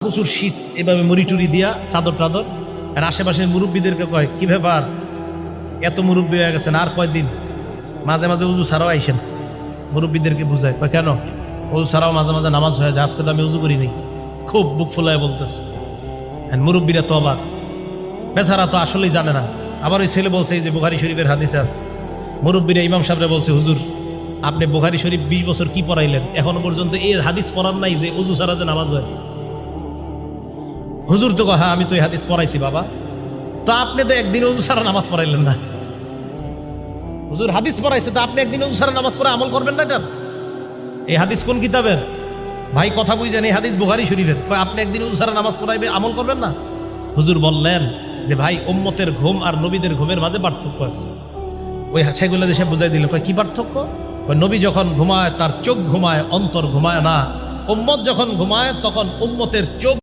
প্রচুর শীত, এভাবে মুড়ি টুরি দিয়া চাদর টাদর। আর আশেপাশের মুরব্বীদেরকে কয়, কি ব্যাপার, এত মুরব্বী হয়ে গেছেন, আর কয়দিন? মাঝে মাঝে উজু ছাড়াও আইসেন। মুরব্বীদেরকে বুঝায়, কয় কেন? উজু ছাড়াও মাঝে মাঝে নামাজ হয়ে যায়, আজকে তো আমি উজু করিনি। খুব বুক ফুলায় বলতেছে। মুরব্বীরা তো অবাক, বেচারা তো আসলেই জানে না। আবার ওই ছেলে বলছে, এই যে বুখারী শরীফের হাদিসে আছে, মুরব্বীরা ইমাম সাহেবরা বলছে, হুজুর আপনি বুখারী শরীফ 20 বছর কি পড়াইলেন, এখনো পর্যন্ত এই হাদিস পড়ান নাই যে উজু ছাড়া যে নামাজ হয়। হুজুর তো হ্যাঁ, আমি তো এই হাদিস পড়াইছি বাবা। তো আপনি তো একদিন উজু ছাড়া নামাজ পড়াইলেন না। হুজুর হাদিস পড়াইছে, তো আপনি একদিন উজু ছাড়া নামাজ পড়ে আমল করবেন না? এটা এই হাদিস কোন কিতাবের? ভাই কথা বুঝেন, এই হাদিস বুখারী শরীফের। আপনি একদিন উজু ছাড়া নামাজ পড়াইবে, আমল করবেন না? হুজুর বললেন যে ভাই, উম্মতের ঘুম আর নবীদের ঘুমের মাঝে পার্থক্য আছে। ওই সেগুলো দেশে বুঝাই দিল, কি পার্থক্য? নবী যখন ঘুমায় তার চোখ ঘুমায়, অন্তর ঘুমায় না। উম্মত যখন ঘুমায় তখন উম্মতের চোখ